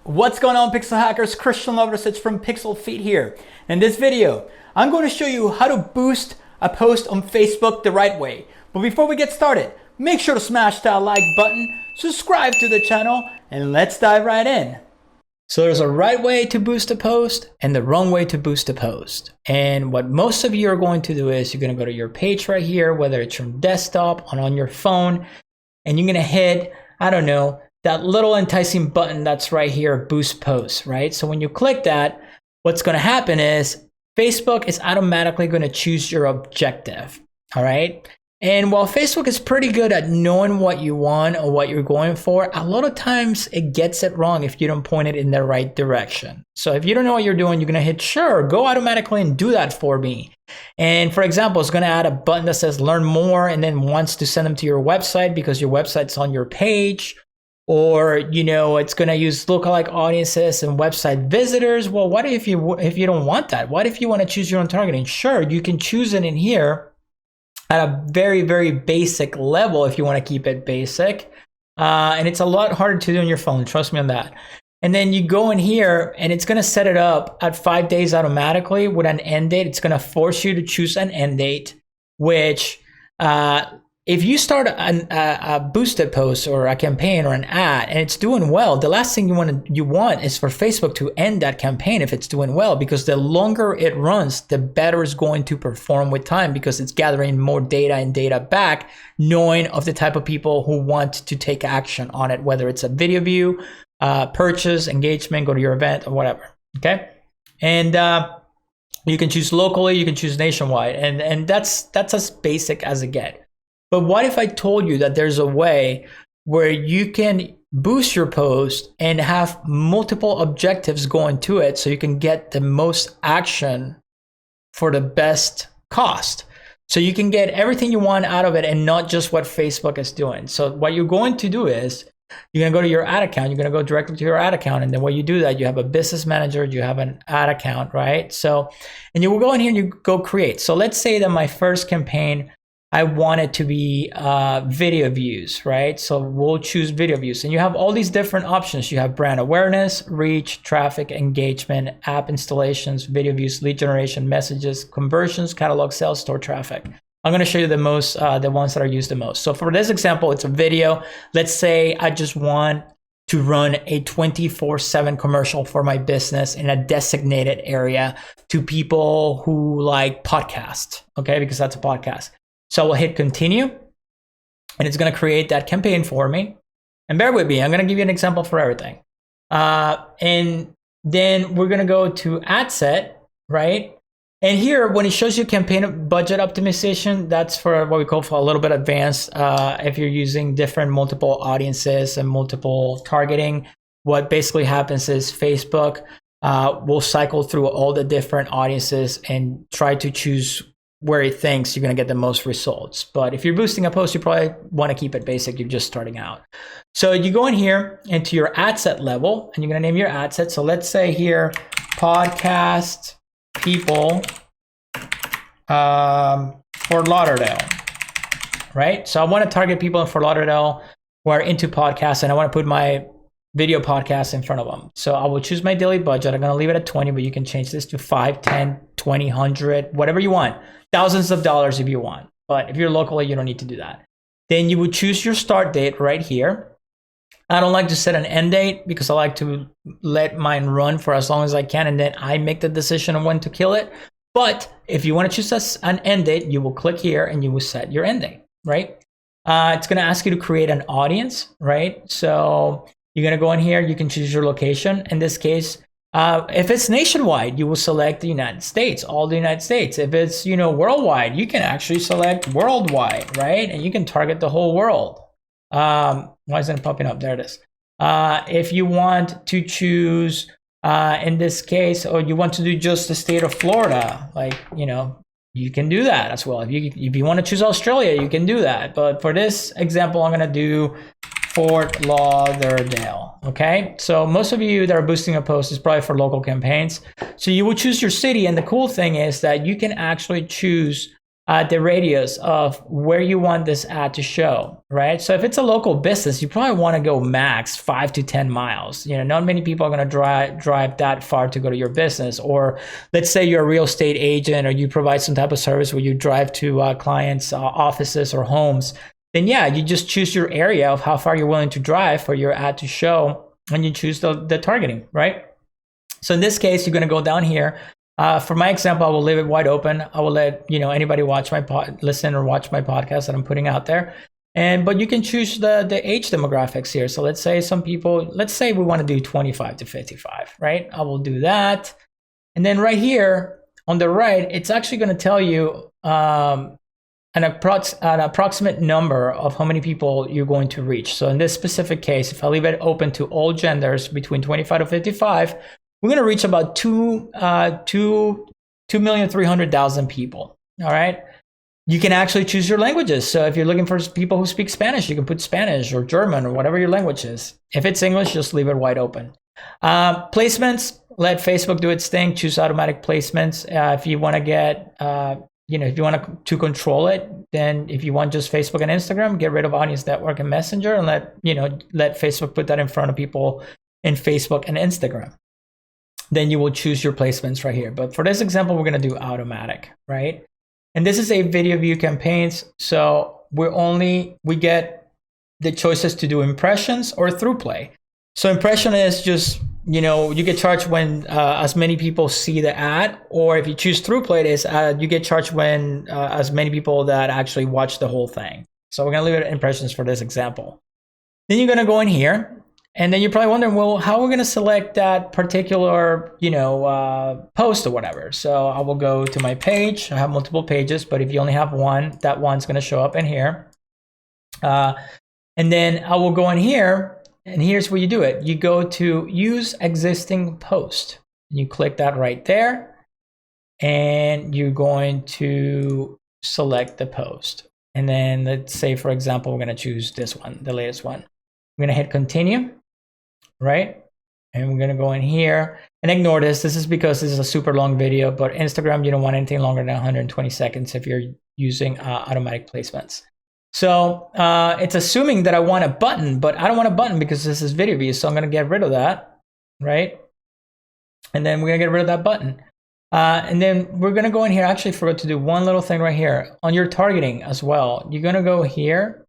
What's going on, Pixel Hackers? Christian Lovrecich from PixlFeed here. In this video, I'm going to show you how to boost a post on Facebook the right way. But before we get started, make sure to smash that like button, subscribe to the channel, and let's dive right in. So there's a right way to boost a post and the wrong way to boost a post. And what most of you are going to do is you're going to go to your page right here, whether it's from desktop or on your phone, and you're going to hit, I don't know, that little enticing button that's right here, boost post, right? So when you click that, what's going to happen is Facebook is automatically going to choose your objective, all right? And while Facebook is pretty good at knowing what you want or what you're going for, a lot of times it gets it wrong if you don't point it in the right direction. So if you don't know what you're doing, you're going to hit sure, go automatically and do that for me. And for example, it's going to add a button that says learn more and then wants to send them to your website because your website's on your page. Or, you know, it's going to use lookalike audiences and website visitors. Well, what if you don't want that? What if you want to choose your own targeting? Sure, you can choose it in here at a very, very basic level if you want to keep it basic. And it's a lot harder to do on your phone. Trust me on that. And then you go in here and it's going to set it up at 5 days automatically with an end date. It's going to force you to choose an end date, which if you start a boosted post or a campaign or an ad and it's doing well, the last thing you want is for Facebook to end that campaign if it's doing well, because the longer it runs, the better it's going to perform with time because it's gathering more data and data back, knowing of the type of people who want to take action on it, whether it's a video view, purchase, engagement, go to your event or whatever, okay? And you can choose locally, you can choose nationwide, and that's as basic as it gets. But what if I told you that there's a way where you can boost your post and have multiple objectives going to it so you can get the most action for the best cost? So you can get everything you want out of it and not just what Facebook is doing. So what you're going to do is you're going to go to your ad account. You're going to go directly to your ad account. And then when you do that, you have a business manager, you have an ad account, right? So, and you will go in here and you go create. So let's say that my first campaign, I want it to be video views, right? So we'll choose video views. And you have all these different options. You have brand awareness, reach, traffic, engagement, app installations, video views, lead generation, messages, conversions, catalog sales, store traffic. I'm gonna show you the ones that are used the most. So for this example, it's a video. Let's say I just want to run a 24/7 commercial for my business in a designated area to people who like podcasts, okay? Because that's a podcast. So we'll hit continue and it's going to create that campaign for me. And bear with me, I'm going to give you an example for everything. And then we're going to go to ad set, right? And here, when it shows you campaign budget optimization, that's for what we call for a little bit advanced. If you're using different multiple audiences and multiple targeting, what basically happens is Facebook will cycle through all the different audiences and try to choose where it thinks you're going to get the most results. But if you're boosting a post, you probably want to keep it basic. You're just starting out. So you go in here into your ad set level and you're going to name your ad set. So let's say here, podcast people Fort Lauderdale, right? So I want to target people in Fort Lauderdale who are into podcasts and I want to put my video podcast in front of them. So I will choose my daily budget. I'm going to leave it at 20, but you can change this to 5, 10, 20, 100, whatever you want. Thousands of dollars if you want. But if you're locally, you don't need to do that. Then you would choose your start date right here. I don't like to set an end date because I like to let mine run for as long as I can. And then I make the decision on when to kill it. But if you want to choose an end date, you will click here and you will set your end date, right? It's going to ask you to create an audience, right? So you're going to go in here, you can choose your location. In this case, if it's nationwide, you will select the United States, all the United States. If it's, you know, worldwide, you can actually select worldwide, right? And you can target the whole world. Why isn't it popping up? There it is. If you want to choose, in this case, or you want to do just the state of Florida, like, you know, you can do that as well. If you want to choose Australia, you can do that. But for this example, I'm going to do Fort Lauderdale, okay? So most of you that are boosting a post is probably for local campaigns. So you will choose your city, and the cool thing is that you can actually choose the radius of where you want this ad to show, right? So if it's a local business, you probably want to go max 5 to 10 miles. You know, not many people are going to drive that far to go to your business. Or let's say you're a real estate agent, or you provide some type of service where you drive to clients' offices or homes. Then yeah, you just choose your area of how far you're willing to drive for your ad to show, and you choose the targeting, right? So in this case, you're going to go down here. For my example, I will leave it wide open. I will let anybody listen or watch my podcast that I'm putting out there. But you can choose the age demographics here. So let's say we want to do 25 to 55, right? I will do that. And then right here on the right, it's actually going to tell you an approximate number of how many people you're going to reach. So in this specific case, if I leave it open to all genders between 25 to 55, we're going to reach about 2,300,000 people. All right. You can actually choose your languages. So if you're looking for people who speak Spanish, you can put Spanish or German or whatever your language is. If it's English, just leave it wide open. Placements, let Facebook do its thing. Choose automatic placements. If you want to get, if you want to control it, then if you want just Facebook and Instagram, get rid of Audience Network and Messenger, and let Facebook put that in front of people in Facebook and Instagram. Then you will choose your placements right here. But for this example, we're going to do automatic, right? And this is a video view campaigns. So we get the choices to do impressions or through play. So impression is just, you get charged when as many people see the ad, or if you choose through play, you get charged when as many people that actually watch the whole thing. So we're going to leave it at impressions for this example. Then you're going to go in here. And then you're probably wondering, well, how are we going to select that particular, post or whatever? So I will go to my page. I have multiple pages, but if you only have one, that one's going to show up in here. And then I will go in here, and here's where you do it. You go to use existing post. And you click that right there, and you're going to select the post. And then let's say, for example, we're going to choose this one, the latest one. I'm going to hit continue. Right? And we're going to go in here and ignore this. This is because this is a super long video, but Instagram, you don't want anything longer than 120 seconds if you're using automatic placements. So it's assuming that I want a button, but I don't want a button because this is video view. So I'm going to get rid of that, right? And then we're going to get rid of that button. And then we're going to go in here. I actually forgot to do one little thing right here on your targeting as well. You're going to go here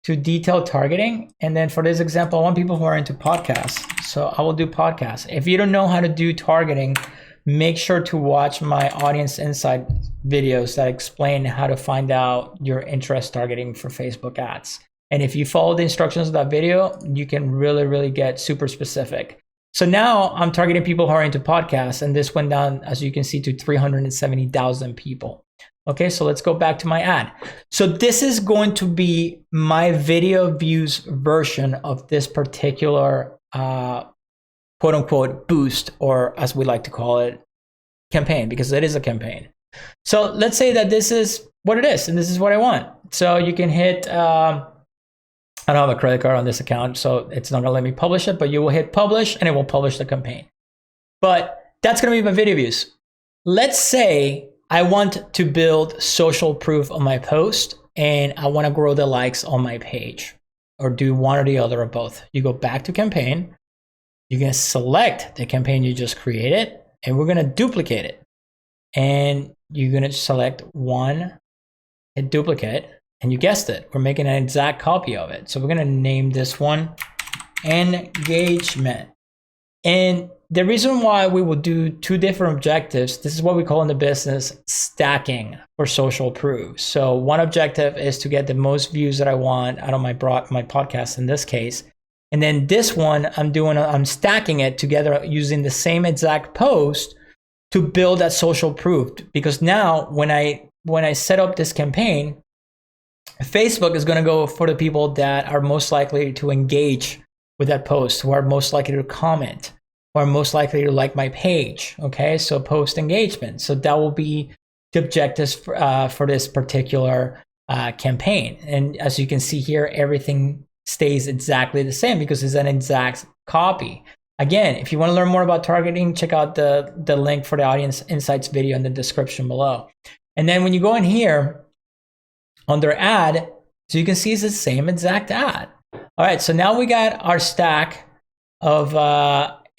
to detailed targeting. And then for this example, I want people who are into podcasts. So I will do podcasts. If you don't know how to do targeting, make sure to watch my audience insight videos that explain how to find out your interest targeting for Facebook ads. And if you follow the instructions of that video, you can really, really get super specific. So now I'm targeting people who are into podcasts, and this went down, as you can see, to 370,000 people. Okay, so let's go back to my ad. So this is going to be my video views version of this particular quote unquote boost, or as we like to call it, campaign, because it is a campaign. So let's say that this is what it is, and this is what I want. So you can hit, I don't have a credit card on this account, so it's not gonna let me publish it, but you will hit publish and it will publish the campaign. But that's gonna be my video views. Let's say I want to build social proof on my post, and I want to grow the likes on my page, or do one or the other of both. You go back to campaign, you're going to select the campaign you just created, and we're going to duplicate it. And you're going to select one, hit duplicate, and you guessed it, we're making an exact copy of it. So we're going to name this one engagement. And the reason why we will do two different objectives, this is what we call in the business stacking for social proof. So one objective is to get the most views that I want out of my podcast in this case. And then this one, I'm stacking it together using the same exact post to build that social proof. Because now when I set up this campaign, Facebook is going to go for the people that are most likely to engage with that post, who are most likely to comment, or most likely to like my page. Okay, so post engagement. So that will be the objectives for this particular campaign. And as you can see here, everything stays exactly the same because it's an exact copy. Again, if you want to learn more about targeting, check out the link for the audience insights video in the description below. And then when you go in here under ad, so you can see it's the same exact ad. All right, so now we got our stack of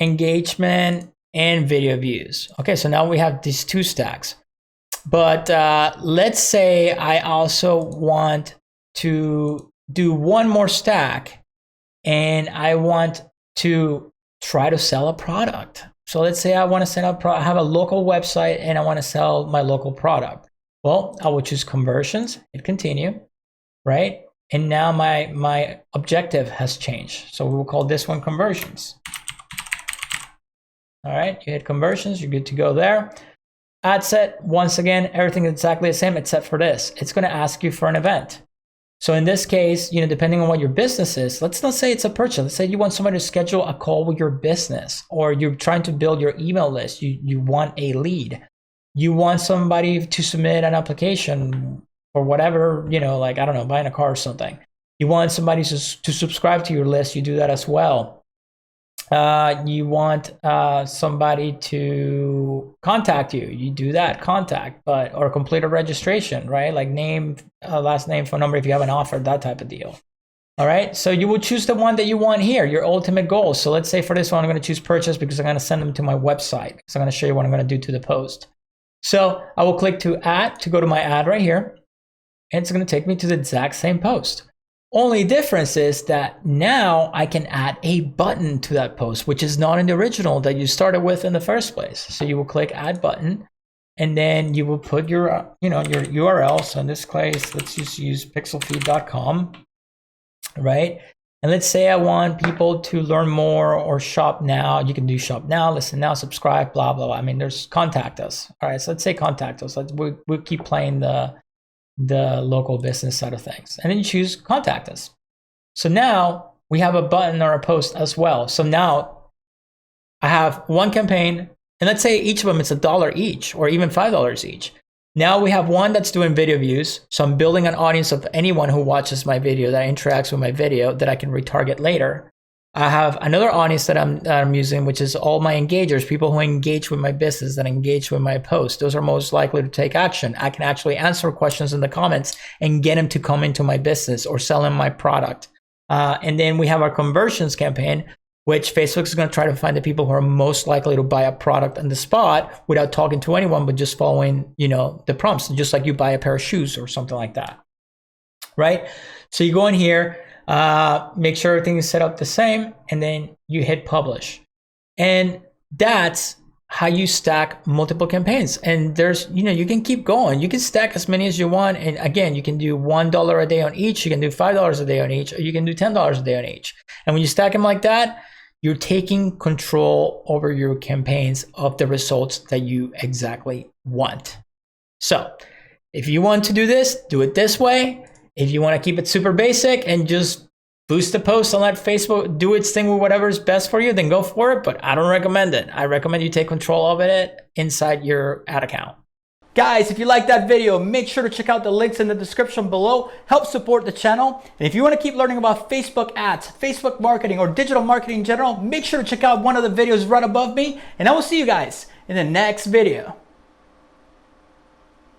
engagement and video views. Okay, so now we have these two stacks. But let's say I also want to do one more stack and I want to try to sell a product. So let's say I want to set up, I have a local website and I want to sell my local product. Well, I will choose conversions, hit continue, right? And now my objective has changed. So we will call this one conversions. All right, you hit conversions, you're good to go there. Ad set, once again, everything is exactly the same except for this. It's going to ask you for an event. So in this case, depending on what your business is, let's not say it's a purchase. Let's say you want somebody to schedule a call with your business, or you're trying to build your email list. You want a lead. You want somebody to submit an application for whatever, like, I don't know, buying a car or something. You want somebody to subscribe to your list. You do that as well. You want somebody to contact you. You do that, contact, or complete a registration, right? Like name, last name, phone number if you have an offer, that type of deal. All right, so you will choose the one that you want here, your ultimate goal. So let's say for this one, I'm going to choose purchase because I'm going to send them to my website. So I'm going to show you what I'm going to do to the post. So I will click to add to go to my ad right here. And it's going to take me to the exact same post. Only difference is that now I can add a button to that post, which is not in the original that you started with in the first place. So you will click add button, and then you will put your, your URL. So in this case, let's just use PixlFeed.com, right? And let's say I want people to learn more or shop now. You can do shop now, listen now, subscribe, blah, blah, blah. I mean, there's contact us. All right, so let's say contact us. We'll keep playing the local business side of things, and then you choose contact us. So now we have a button or a post as well. So now I have one campaign, and let's say each of them is $1 each or even $5 each. Now we have one that's doing video views. So I'm building an audience of anyone who watches my video, that interacts with my video, that I can retarget later. I have another audience that I'm using, which is all my engagers, people who engage with my business, that engage with my post. Those are most likely to take action. I can actually answer questions in the comments and get them to come into my business or sell them my product. And then we have our conversions campaign, which Facebook is going to try to find the people who are most likely to buy a product on the spot without talking to anyone, but just following, the prompts, just like you buy a pair of shoes or something like that, right? So you go in here, make sure everything is set up the same, and then you hit publish. And that's how you stack multiple campaigns. And there's, you can keep going. You can stack as many as you want. And again, you can do $1 a day on each. You can do $5 a day on each, or you can do $10 a day on each. And when you stack them like that, you're taking control over your campaigns of the results that you exactly want. So if you want to do this, do it this way. If you want to keep it super basic and just boost the post and let Facebook do its thing with whatever is best for you, then go for it. But I don't recommend it. I recommend you take control of it inside your ad account. Guys, if you like that video, make sure to check out the links in the description below. Help support the channel. And if you want to keep learning about Facebook ads, Facebook marketing, or digital marketing in general, make sure to check out one of the videos right above me. And I will see you guys in the next video.